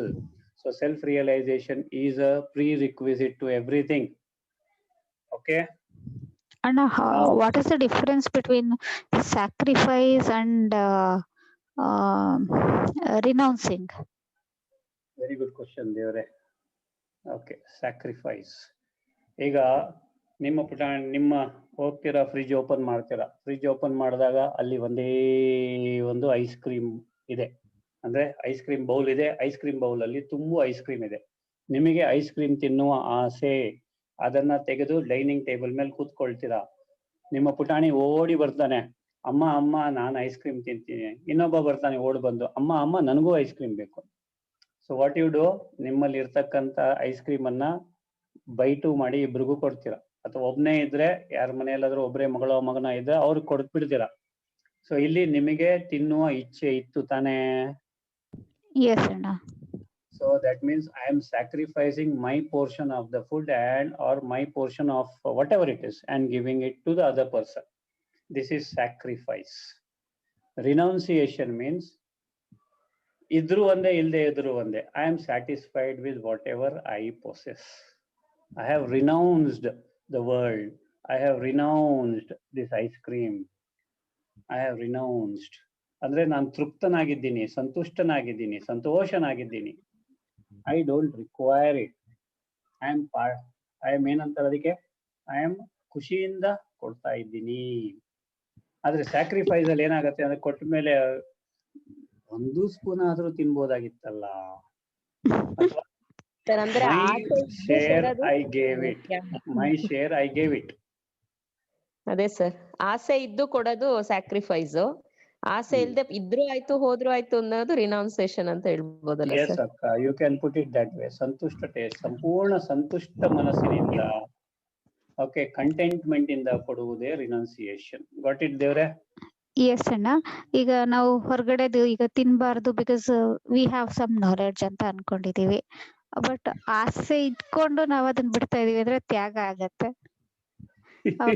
So self realisation is a prerequisite to everything. Okay, And what is the difference between sacrifice and renouncing? Very good question ದೇವ್ರೆ. Okay, sacrifice. ಈಗ ನಿಮ್ಮ ನಿಮ್ಮ ಹೋಗ್ತೀರಾ, ಫ್ರಿಜ್ ಓಪನ್ ಮಾಡ್ತೀರಾ. ಫ್ರಿಜ್ ಓಪನ್ ಮಾಡಿದಾಗ ಅಲ್ಲಿ ಒಂದೇ ಒಂದು ಐಸ್ ಕ್ರೀಮ್ ಇದೆ, ಅಂದ್ರೆ ಐಸ್ ಕ್ರೀಮ್ ಬೌಲ್ ಇದೆ. ಐಸ್ ಕ್ರೀಮ್ ಬೌಲ್ ಅಲ್ಲಿ ತುಂಬಾ ಐಸ್ ಕ್ರೀಮ್ ಇದೆ. ನಿಮಗೆ ಐಸ್ ಕ್ರೀಮ್ ತಿನ್ನುವ ಆಸೆ, ಅದನ್ನ ತೆಗೆದು ಡೈನಿಂಗ್ ಟೇಬಲ್ ಮೇಲೆ ಕೂತ್ಕೊಳ್ತೀರಾ. ನಿಮ್ಮ ಪುಟಾಣಿ ಓಡಿ ಬರ್ತಾನೆ, ಅಮ್ಮ ಅಮ್ಮ ನಾನು ಐಸ್ ಕ್ರೀಮ್ ತಿಂತೀನಿ. ಇನ್ನೊಬ್ಬ ಬರ್ತಾನೆ ಓಡಿ ಬಂದು, ಅಮ್ಮ ಅಮ್ಮ ನನಗೂ ಐಸ್ ಕ್ರೀಮ್ ಬೇಕು. ಸೊ ವಾಟ್ ಯು ಡೂ, ನಿಮ್ಮಲ್ಲಿ ಇರ್ತಕ್ಕಂಥ ಐಸ್ ಕ್ರೀಮ್ ಅನ್ನ ಬೈಟು ಮಾಡಿ ಇಬ್ರಿಗೂ ಕೊಡ್ತೀರಾ. ಅಥವಾ ಒಬ್ನೇ ಇದ್ರೆ, ಯಾರ ಮನೆಯಲ್ಲಾದ್ರೂ ಒಬ್ಬರೇ ಮಗಳೋ ಮಗನ ಇದ್ರೆ ಅವ್ರಿಗೆ ಕೊಡ್ಬಿಡ್ತೀರಾ. ಸೊ ಇಲ್ಲಿ ನಿಮಗೆ ತಿನ್ನುವ ಇಚ್ಛೆ ಇತ್ತು ತಾನೇ? Yes, Anna. So that means I am sacrificing my portion of the food and or my portion of whatever it is and giving it to the other person. This is sacrifice. Renunciation means idru onde ilde idru onde. I am satisfied with whatever I possess. I have renounced the world. I have renounced this ice cream. I have renounced. ಅಂದ್ರೆ ನಾನು ತೃಪ್ತನಾಗಿದ್ದೀನಿ, ಸಂತುಷ್ಟನಾಗಿದ್ದೀನಿ, ಸಂತೋಷನಾಗಿದ್ದೀನಿ. I don't require it. I am ಏನಂತಾರೆ ಅದಕ್ಕೆ, I am ಖುಷಿಯಿಂದ ಕೊಡ್ತಾ ಇದ್ದೀನಿ. ಆದ್ರೆ sacrifice ಅಲ್ಲಿ ಏನಾಗತ್ತೆ ಅಂದ್ರೆ, ಕೊಟ್ಟ ಮೇಲೆ ಒಂದು ಸ್ಪೂನ್ ಆದ್ರೂ ತಿನ್ಬೋದಾಗಿತ್ತಲ್ಲ. My share I gave it. ಅದೇ ಸರ್, ಆಸೆ ಇದ್ದು ಕೊಡೋದು ಸ್ಯಾಕ್ರಿಫೈಸ್. ಆಸೆ ಇಲ್ದೆ ಇದ್ರು ಆಯ್ತು ಹೋದ್ರು ಆಯ್ತು ಅನ್ನೋದು ರಿನೌನ್ಸಿಯೇಷನ್ ಅಂತ ಹೇಳ್ಬೋದಲ್ಲ Yes ಸರ್? ಅಕ್ಕ, you can put it that way. ಸಂತುಷ್ಟತೆ, ಸಂಪೂರ್ಣ ಸಂತುಷ್ಟ ಮನಸ್ಸಿನಿಂದ Okay, contentment ಇಂದ ಕೊಡುವುದೇ ರಿನೌನ್ಸಿಯೇಷನ್. Got it ದೇವ್ರೆ? ಎಸ್ ಅಣ್ಣ. ಈಗ ನಾವು ಹೊರಗಡೆದು ಈಗ ತಿನ್ಬಾರ್ದು because we have some knowledge ಅಂತ ಅನ್ಕೊಂಡಿದೀವಿ. ಬಟ್ ಆಸೆ ಇಟ್ಕೊಂಡು ನಾವ್ ಅದನ್ನ ಬಿಡ್ತಾ ಇದೀವಿ ಅಂದ್ರೆ ತ್ಯಾಗ ಆಗತ್ತೆ.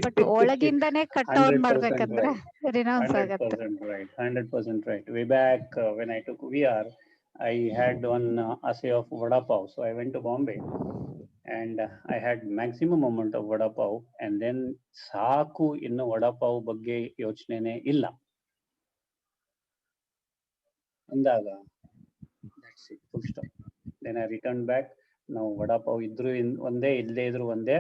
ಬಟ್ ಒಳಗಿಂದಾನೇ ಕಟ್ ಡೌನ್ 100% ಮಾಡ್ಬೇಕಂದ್ರೆ right. ರಿನೌನ್ಸ್ ಆಗತ್ತೆ. 100% right. 100% right. Way back when I took VR, I had one assay of vada pav. So I went to Bombay and I had maximum amount of vada pav, and then ಸಾಕು ಇನ್ನು vada pav ಬಗ್ಗೆ ಯೋಚನೆನೇ ಇಲ್ಲ ಅಂದಾಗ that's it, full stop. Then I returned back. Now vada pav ಇದ್ರು ಒಂದೇ, ಇಲ್ಲದೆ ಇದ್ರು ಒಂದೇ.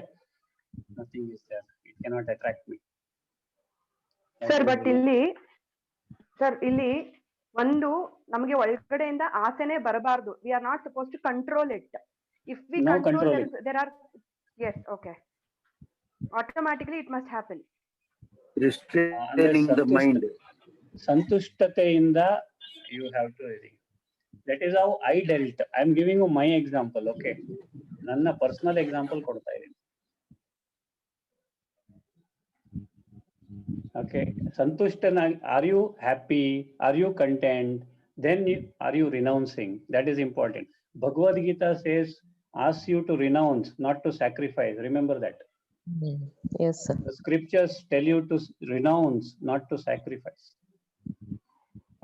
Nothing is there. It cannot attract me. Sir but ಇಲ್ಲಿ ಒಂದು ನಮಗೆ ಒಳಗಡೆಯಿಂದ ಆಸೆನೆ ಬರಬಾರ್ದು. We are not suppose to control it. If we No control controlling. There are yes, okay, automatically it must happen. Restraining the mind. ಸಂತುಷ್ಟತೆಯಿಂದ you have to ready. That is how I dealt. I am giving you my example, okay? ನನ್ನ personal example ಕೊಡ್ತಾ ಇದ್ದೀನಿ. Okay, ಸಂತುಷ್ಟನಾಗಿ, are you happy? Are you content? Then are you renouncing? That is important. Bhagavad Gita says, asks you to renounce, not to sacrifice. Remember that. Yes, sir. The scriptures tell you to renounce, not to sacrifice.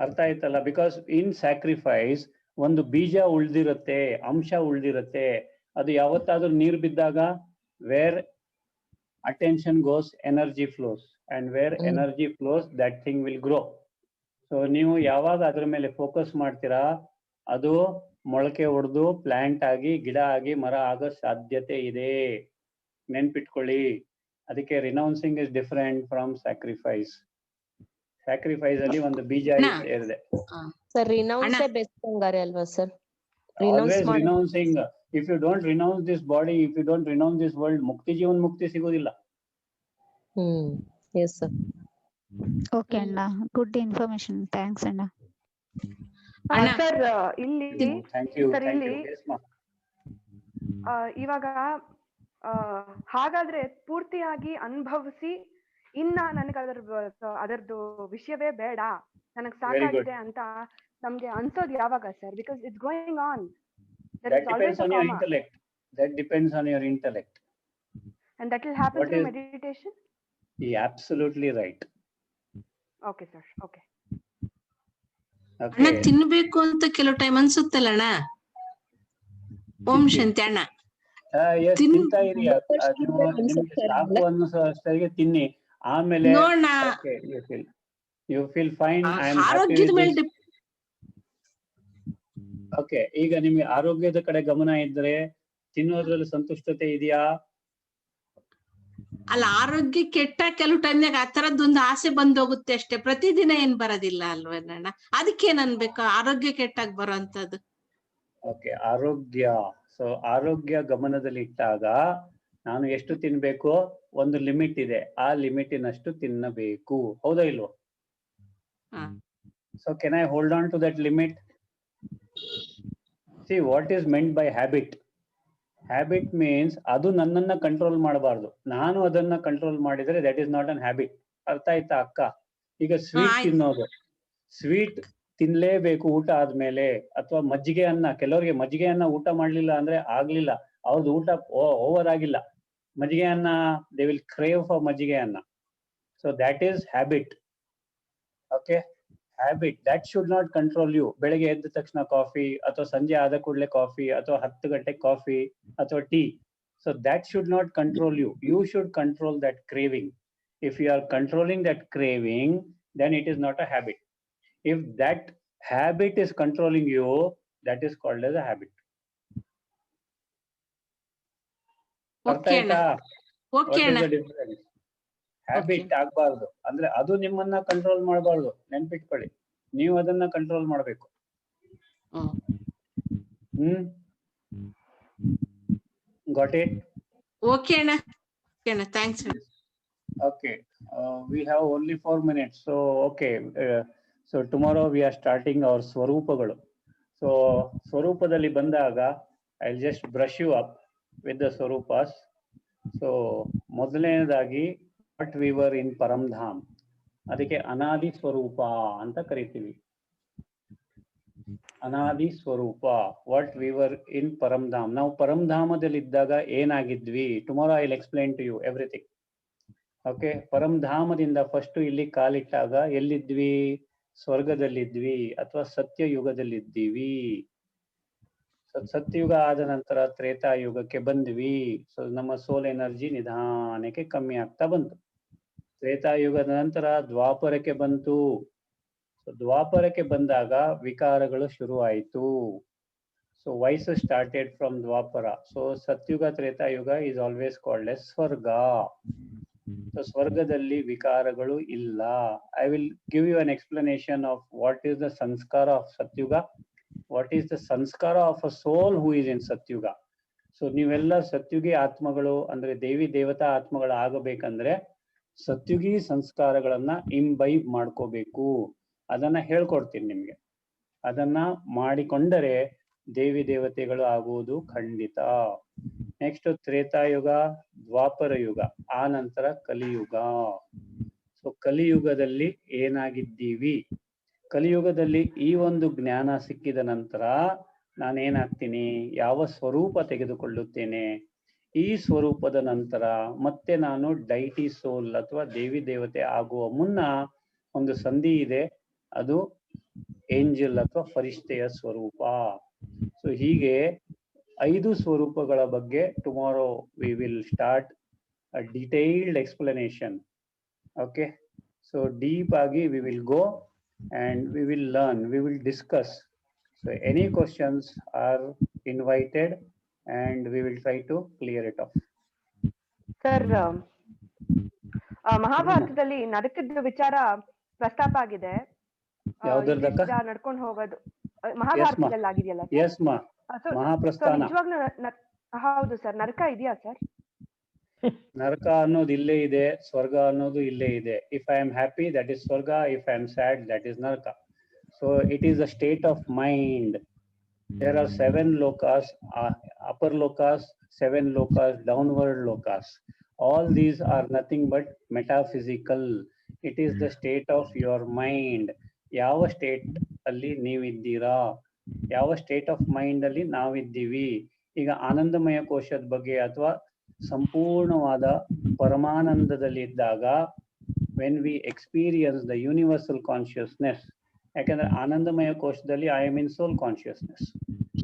ಅರ್ಥ ಆಯ್ತಲ್ಲ? Because in sacrifice ಒಂದು ಬೀಜ ಉಳ್ದಿರುತ್ತೆ, ಅಂಶ ಉಳ್ದಿರುತ್ತೆ. ಅದು ಯಾವತ್ತಾದ್ರೂ ನೀರು ಬಿದ್ದಾಗ where attention goes energy flows, and where energy flows that thing will grow. So ನೀವು ಯಾವಾಗ ಅದ್ರ ಮೇಲೆ ಫೋಕಸ್ ಮಾಡ್ತೀರಾ, ಅದು ಮೊಳಕೆ ಹೊಡೆದು ಪ್ಲಾಂಟ್ ಆಗಿ, ಗಿಡ ಆಗಿ, ಮರ ಆಗೋ ಸಾಧ್ಯತೆ ಇದೆ. ನೆನ್ಪಿಟ್ಕೊಳ್ಳಿ. ಅದಕ್ಕೆ renouncing is different from sacrifice. Sacrifice ಅಲ್ಲಿ ಒಂದು ಬೀಜ ಇರಿದೆ. ಸರ್ ರಿನೌನ್ಸ್ ಬೆಸ್ಟ್ ಹಂಗಾರೆ ಅಲ್ವಾ sir? Always renouncing. If you don't renounce this body, if you don't renounce this world, ಮುಕ್ತಿ ಜೀವನ್ ಮುಕ್ತಿ ಸಿಗೋದಿಲ್ಲ. Yes sir. ಓಕೆ ಅಣ್ಣ, ಗುಡ್ ಇನ್ಫಾರ್ಮೇಶನ್, ಥ್ಯಾಂಕ್ಸ್ ಅಣ್ಣ. ಸರ್ ಇಲ್ಲಿ Thank you. ಸರ್ Thank ಇಲ್ಲಿ you. Yes, ma'am. ಇವಾಗ ಹಾಗಾದ್ರೆ ಪೂರ್ತಿಯಾಗಿ ಅನುಭವಿಸಿ ಇನ್ನ ನನಗೆ ಅದರದ್ದು ವಿಷಯವೇ ಬೇಡ, ನನಗ್ ಸಾಕಾಗಿದೆ ಅಂತ ನಮ್ಗೆ ಅನ್ಸೋದು ಯಾವಾಗ sir? Because it's going on. That depends on your intellect. That depends on your intellect. And that will happen through meditation? Yeah, absolutely right. Okay sir, okay. ಅಣ್ಣ ತಿನ್ಬೇಕು ಅಂತ ಕೆಲವು ಟೈಮ್ ಅನ್ಸುತ್ತಲ್ಲ ಅಣ್ಣ. ಓಂ ಶಾಂತಿ ಅಣ್ಣ. ತಿಂತಾ ಇರಿ, ನಿಮ್ಗೆ ಸಾಕು ಅನ್ನೋ ಅಷ್ಟರಿಗೆ ತಿನ್ನಿ. ಆಮೇಲೆ you feel fine. I am happy with this. Okay, ಈಗ ನಿಮ್ಗೆ ಆರೋಗ್ಯದ ಕಡೆ ಗಮನ ಇದ್ರೆ ತಿನ್ನೋದ್ರಲ್ಲಿ ಸಂತುಷ್ಟತೆ ಇದೆಯಾ? ಅಲ್ಲ, ಆರೋಗ್ಯ ಕೆಟ್ಟ ಕೆಲವು ಟೈಮ್ನಾಗ ಆ ತರದ್ದೊಂದು ಆಸೆ ಬಂದೋಗುತ್ತೆ ಅಷ್ಟೇ, ಪ್ರತಿದಿನ ಏನ್ ಬರೋದಿಲ್ಲ ಅಲ್ವೇನಣ್ಣ? ಅದಕ್ಕೇನ್ ಅನ್ಬೇಕು, ಆರೋಗ್ಯ ಕೆಟ್ಟಾಗ ಬರೋಂಥದ್ದು. ಓಕೆ, ಆರೋಗ್ಯ. ಸೊ ಆರೋಗ್ಯ ಗಮನದಲ್ಲಿ ಇಟ್ಟಾಗ ನಾನು ಎಷ್ಟು ತಿನ್ಬೇಕು, ಒಂದು ಲಿಮಿಟ್ ಇದೆ, ಆ ಲಿಮಿಟಿನಷ್ಟು ತಿನ್ನಬೇಕು. ಹೌದಾ ಇಲ್ವೋ? So can I hold on to that limit? See what is meant by habit. Habit means ಅದು ನನ್ನನ್ನ ಕಂಟ್ರೋಲ್ ಮಾಡಬಾರ್ದು, ನಾನು ಅದನ್ನ ಕಂಟ್ರೋಲ್ ಮಾಡಿದ್ರೆ that is not an habit. ಅರ್ಥ ಆಯ್ತಾ ಅಕ್ಕ? ಈಗ ಸ್ವೀಟ್ ತಿನ್ನೋದು, ಸ್ವೀಟ್ ತಿನ್ಲೇಬೇಕು ಊಟ ಆದ್ಮೇಲೆ, ಅಥವಾ ಮಜ್ಜಿಗೆ ಅನ್ನ. ಕೆಲವರಿಗೆ ಮಜ್ಜಿಗೆ ಅನ್ನ ಊಟ ಮಾಡ್ಲಿಲ್ಲ ಅಂದ್ರೆ ಆಗ್ಲಿಲ್ಲ, ಅವ್ರದ್ದು ಊಟ ಓವರ್ ಆಗಿಲ್ಲ. ಮಜ್ಜಿಗೆ ಅನ್ನ, ದೇ ವಿಲ್ ಕ್ರೇವ್ ಫಾರ್ ಮಜ್ಜಿಗೆ ಅನ್ನ. So that is habit. Okay, habit that should not control you. ಬೆಳಗ್ಗೆ ಎದ್ದ ತಕ್ಷಣ ಕಾಫಿ, ಅಥವಾ ಸಂಜೆ ಆದ ಕೂಡಲೇ ಕಾಫಿ, ಅಥವಾ 10 ಗಂಟೆಗೆ ಕಾಫಿ ಅಥವಾ tea. So that should not control you. You should control that craving. If you are controlling that craving, then it is not a habit. If that habit is controlling you, that is called as a habit. Okay ಅಣ್ಣ. Okay ಅಣ್ಣ. Habit ಆಗ್ಬಾರ್ದು ಅಂದ್ರೆ ಅದು ನಿಮ್ಮನ್ನ control ಮಾಡಬಾರ್ದು. ನೆನ್ಪಿಟ್ಕೊಳ್ಳಿ, ನೀವು ಅದನ್ನ ಕಂಟ್ರೋಲ್ ಮಾಡ್ಬೇಕು. Got it? Okay ಅಣ್ಣ. Okay ಅಣ್ಣ, thanks ಅಣ್ಣ. Okay, we have only 4 minutes. So okay, so tomorrow we are starting our ಸ್ವರೂಪಗಳು. So ಸ್ವರೂಪದಲ್ಲಿ ಬಂದಾಗ I'll just brush you up with the swarupas. So ಮೊದಲನೇದಾಗಿ what we were in Paramdham, ಅದಕ್ಕೆ ಅನಾದಿ ಸ್ವರೂಪ ಅಂತ ಕರಿತೀವಿ. ಅನಾದಿ ಸ್ವರೂಪ, what we were in Paramdham. ನಾವು ಪರಂಧಾಮದಲ್ಲಿದ್ದಾಗ ಏನಾಗಿದ್ವಿ, tomorrow I will explain to you everything. Okay, ಪರಂಧಾಮದಿಂದ ಫಸ್ಟ್ ಇಲ್ಲಿ ಕಾಲಿಟ್ಟಾಗ ಎಲ್ಲಿದ್ವಿ? ಸ್ವರ್ಗದಲ್ಲಿದ್ವಿ ಅಥವಾ ಸತ್ಯಯುಗದಲ್ಲಿದ್ದೀವಿ. ಸತ್ಯಯುಗ ಆದ ನಂತರ ತ್ರೇತಾಯುಗಕ್ಕೆ ಬಂದ್ವಿ. ಸೊ ನಮ್ಮ ಸೋಲ್ ಎನರ್ಜಿ ನಿಧಾನಕ್ಕೆ ಕಮ್ಮಿ ಆಗ್ತಾ ಬಂತು. ತ್ರೇತಾಯುಗದ ನಂತರ ದ್ವಾಪರಕ್ಕೆ ಬಂತು. ಸೊ ದ್ವಾಪರಕ್ಕೆ ಬಂದಾಗ ವಿಕಾರಗಳು ಶುರು ಆಯಿತು. So vices started from Dwapara. So Satyuga Tretayuga is always called as swarga. So ಸ್ವರ್ಗದಲ್ಲಿ ವಿಕಾರಗಳು ಇಲ್ಲ. I will give you an explanation of what is the sanskara of Satyuga, what is the sanskara of a soul who is in Satyuga. So ನೀವೆಲ್ಲ ಸತ್ಯುಗಿ ಆತ್ಮಗಳು ಅಂದ್ರೆ ದೇವಿ ದೇವತಾ ಆತ್ಮಗಳು ಆಗಬೇಕಂದ್ರೆ ಸತ್ಯುಗಿ ಸಂಸ್ಕಾರಗಳನ್ನ ಇಂಬೈಬ್ ಮಾಡ್ಕೋಬೇಕು. ಅದನ್ನ ಹೇಳ್ಕೊಡ್ತೀನಿ ನಿಮ್ಗೆ. ಅದನ್ನ ಮಾಡಿಕೊಂಡರೆ ದೇವಿ ದೇವತೆಗಳು ಆಗುವುದು ಖಂಡಿತ. ನೆಕ್ಸ್ಟ್ ತ್ರೇತಾಯುಗ, ದ್ವಾಪರ ಯುಗ, ಆ ನಂತರ ಕಲಿಯುಗ. ಸೊ ಕಲಿಯುಗದಲ್ಲಿ ಏನಾಗಿದ್ದೀವಿ? ಕಲಿಯುಗದಲ್ಲಿ ಈ ಒಂದು ಜ್ಞಾನ ಸಿಕ್ಕಿದ ನಂತರ ನಾನೇನಾಗ್ತೀನಿ, ಯಾವ ಸ್ವರೂಪ ತೆಗೆದುಕೊಳ್ಳುತ್ತೇನೆ. ಈ ಸ್ವರೂಪದ ನಂತರ ಮತ್ತೆ ನಾನು ಡೈಟಿ ಸೋಲ್ ಅಥವಾ ದೇವಿ ದೇವತೆ ಆಗುವ ಮುನ್ನ ಒಂದು ಸಂಧಿ ಇದೆ, ಅದು ಏಂಜಲ್ ಅಥವಾ ಫರಿಷ್ಠೆಯ ಸ್ವರೂಪ. ಸೊ ಹೀಗೆ 5 ಸ್ವರೂಪಗಳ ಬಗ್ಗೆ tomorrow we will start a detailed explanation. Okay, so deep ಆಗಿ we will go and we will learn, we will discuss. So any questions are invited and we will try to clear it off. Sir, ಮಹಾಭಾರತದಲ್ಲಿ ನರಕದ ವಿಚಾರ ಪ್ರಸ್ತಾಪ ಆಗಿದೆ. ಯಾವ್ದ್ರದಕ್ಕ? ನಡ್ಕೊಂಡು ಹೋಗೋದು ಮಹಾಭಾರತದಲ್ಲಿ ಆಗಿದೆಯಲ್ಲ ಸರ್? Yes ma, ಮಹಾಪ್ರಸ್ಥಾನ. ನಿಜವಾಗ್ಲೂ ಹೌದು ಸರ್, ನರಕ ಇದೆಯಾ ಸರ್? ನರಕ ಅನ್ನೋದು ಇಲ್ಲೇ ಇದೆ, ಸ್ವರ್ಗ ಅನ್ನೋದು ಇಲ್ಲೇ ಇದೆ. If I am happy that is swarga, if I am sad that is naraka. So it is a state of mind. There are 7 lokas, upper lokas, 7 lokas, downward lokas. All these are nothing but metaphysical. It is the state of your mind. ಯಾವ state ಅಲ್ಲಿ ನೀವಿದ್ದೀರಾ, ಯಾವ state of mind ಅಲ್ಲಿ ನಾವಿದ್ದೀವಿ. ಈಗ ಆನಂದಮಯ ಕೋಶದ ಬಗ್ಗೆ ಅಥವಾ ಸಂಪೂರ್ಣವಾದ ಪರಮಾನಂದದಲ್ಲಿ ಇದ್ದಾಗ when we experience the universal consciousness, ಯಾಕಂದ್ರೆ ಆನಂದಮಯ ಕೋಶದಲ್ಲಿ I am in soul consciousness.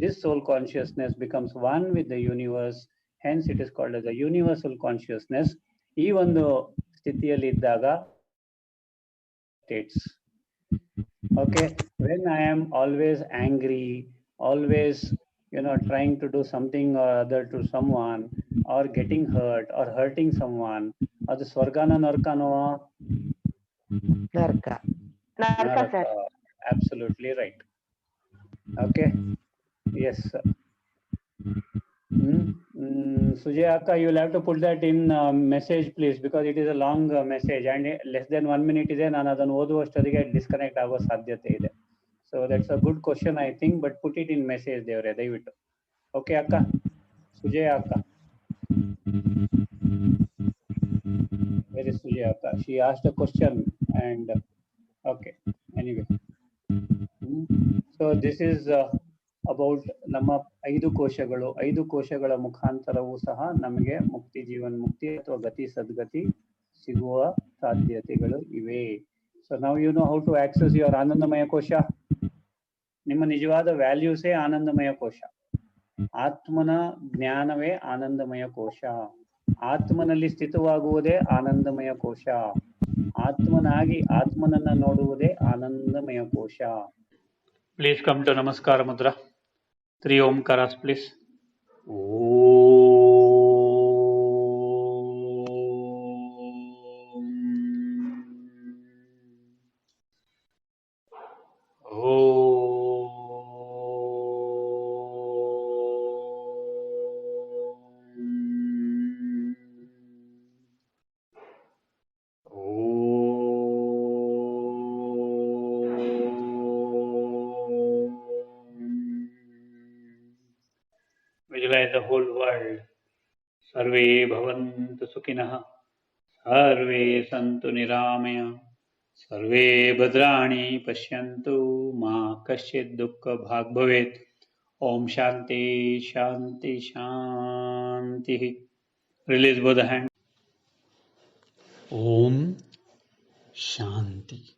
This soul consciousness becomes one with the universe, hence it is called as a universal consciousness. ಈ ಒಂದು ಸ್ಥಿತಿಯಲ್ಲಿ ಇದ್ದಾಗ states. Okay, when I am always angry, always trying to do something or other to someone, or getting hurt or hurting someone, ಅದು ಸ್ವರ್ಗನ ನರಕನೋ? ನರಕ. ನರಕ sir. Absolutely right. Okay, yes. Sujay Akka, you will have to put that in message please, because it is a long message and less than 1 minute ಇದೆ. ನಾನು ಅದನ್ನು ಓದುವಷ್ಟೊತ್ತಿಗೆ disconnect ಆಗೋ ಸಾಧ್ಯತೆ ಇದೆ. So that's a good question I think, but put it in message ದೇವ್ರೆ ದಯವಿಟ್ಟು. Okay ಅಕ್ಕ, ಸುಜಯ ಅಕ್ಕ. Where is Sujaya Akka? She asked a question and okay, anyway. So this is about ನಮ್ಮ 5 ಕೋಶಗಳು. 5 ಕೋಶಗಳ ಮುಖಾಂತರವೂ ಸಹ ನಮಗೆ ಮುಕ್ತಿ, ಜೀವನ್ ಮುಕ್ತಿ ಅಥವಾ ಗತಿ ಸದ್ಗತಿ ಸಿಗುವ ಸಾಧ್ಯತೆಗಳು ಇವೆ. So now you know how to access your ಆನಂದಮಯ ಕೋಶ. ನಿಮ್ಮ ನಿಜವಾದ ವ್ಯಾಲ್ಯೂಸೇ ಆನಂದಮಯ ಕೋಶ. ಆತ್ಮನ ಜ್ಞಾನವೇ ಆನಂದಮಯ ಕೋಶ. ಆತ್ಮನಲ್ಲಿ ಸ್ಥಿತವಾಗುವುದೇ ಆನಂದಮಯ ಕೋಶ. ಆತ್ಮನಾಗಿ ಆತ್ಮನನ್ನ ನೋಡುವುದೇ ಆನಂದಮಯ ಕೋಶ. Please come to namaskara mudra. 3 omkaras please. Visualize the whole world. सर्वे भवन्तु सुखिनः, सर्वे सन्तु निरामय, सर्वे भद्राणि पश्यन्तु, मा कश्चित् दुःखभाग् भवेत्। ओम शांति शांति शांति। Release both the hand. ओम शांति।